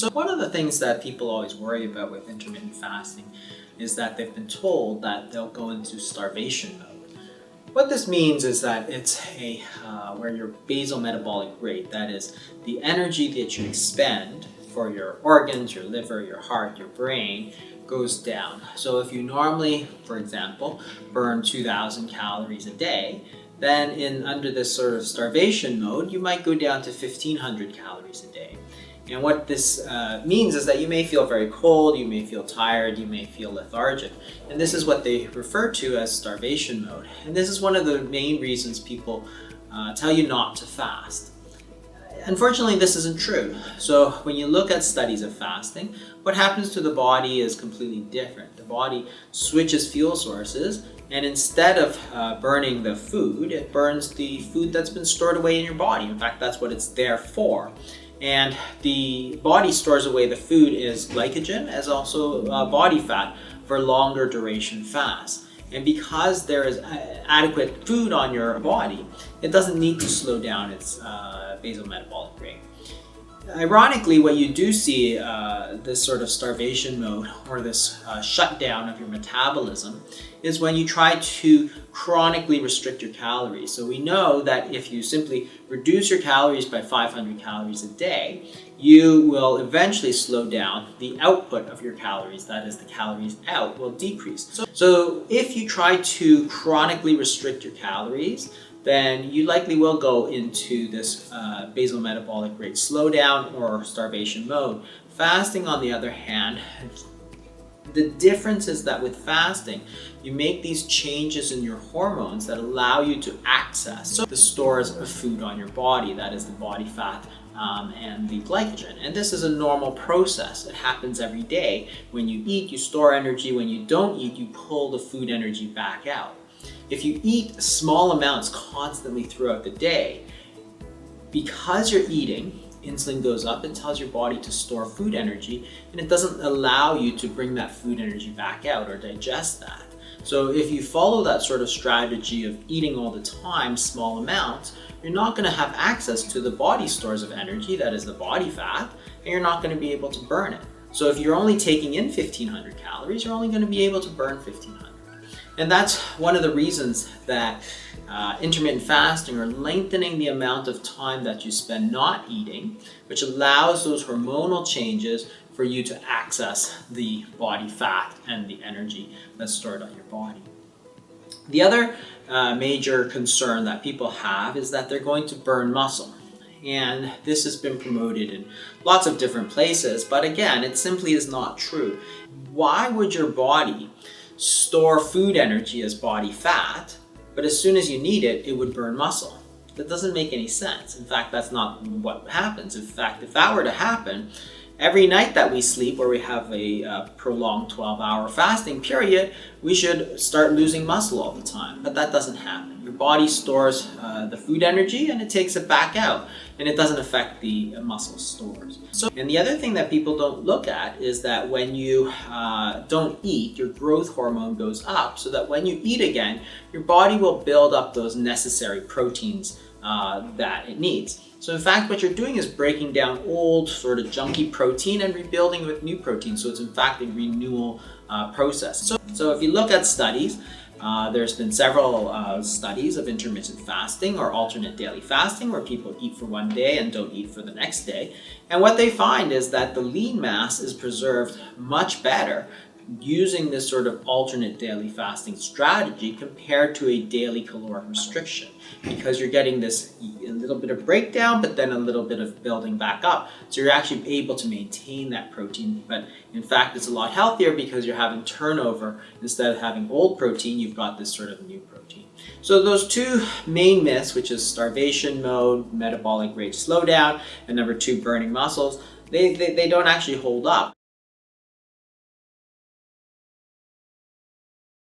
So one of the things that people always worry about with intermittent fasting is that they've been told that they'll go into starvation mode. What this means is that it's where your basal metabolic rate, that is the energy that you expend for your organs, your liver, your heart, your brain, goes down. So if you normally, for example, burn 2,000 calories a day, then under this sort of starvation mode, you might go down to 1,500 calories a day. And what this means is that you may feel very cold, you may feel tired, you may feel lethargic. And this is what they refer to as starvation mode. And this is one of the main reasons people tell you not to fast. Unfortunately, this isn't true. So when you look at studies of fasting, what happens to the body is completely different. The body switches fuel sources, and instead of burning the food, it burns the food that's been stored away in your body. In fact, that's what it's there for. And the body stores away the food as glycogen, as also body fat for longer duration fasts. And because there is adequate food on your body, it doesn't need to slow down its basal metabolic rate. Ironically, what you do see this sort of starvation mode or this shutdown of your metabolism is when you try to chronically restrict your calories. So we know that if you simply reduce your calories by 500 calories a day, you will eventually slow down the output of your calories, that is the calories out will decrease. So if you try to chronically restrict your calories, then you likely will go into this basal metabolic rate slowdown or starvation mode. Fasting, on the other hand, the difference is that with fasting, you make these changes in your hormones that allow you to access the stores of food on your body, that is the body fat and the glycogen. And this is a normal process. It happens every day. When you eat, you store energy. When you don't eat, you pull the food energy back out. If you eat small amounts constantly throughout the day, because you're eating, insulin goes up and tells your body to store food energy, and it doesn't allow you to bring that food energy back out or digest that. So if you follow that sort of strategy of eating all the time, small amounts, you're not going to have access to the body stores of energy, that is the body fat, and you're not going to be able to burn it. So if you're only taking in 1,500 calories, you're only going to be able to burn 1,500. And that's one of the reasons that intermittent fasting, or lengthening the amount of time that you spend not eating, which allows those hormonal changes for you to access the body fat and the energy that's stored on your body. The other major concern that people have is that they're going to burn muscle. And this has been promoted in lots of different places, but again, it simply is not true. Why would your body store food energy as body fat, but as soon as you need it, it would burn muscle? That doesn't make any sense. In fact, that's not what happens. In fact, if that were to happen, every night that we sleep, where we have a prolonged 12-hour fasting period, we should start losing muscle all the time. But that doesn't happen. Your body stores the food energy and it takes it back out, and it doesn't affect the muscle stores. And the other thing that people don't look at is that when you don't eat, your growth hormone goes up, so that when you eat again, your body will build up those necessary proteins that it needs. So in fact, what you're doing is breaking down old sort of junky protein and rebuilding with new protein. So it's in fact a renewal process. So if you look at studies, there's been several studies of intermittent fasting or alternate daily fasting, where people eat for one day and don't eat for the next day. And what they find is that the lean mass is preserved much better using this sort of alternate daily fasting strategy compared to a daily caloric restriction, because you're getting this a little bit of breakdown, but then a little bit of building back up. So you're actually able to maintain that protein, but in fact, it's a lot healthier because you're having turnover. Instead of having old protein, you've got this sort of new protein. So those two main myths, which is starvation mode, metabolic rate slowdown, and number two, burning muscles, they don't actually hold up.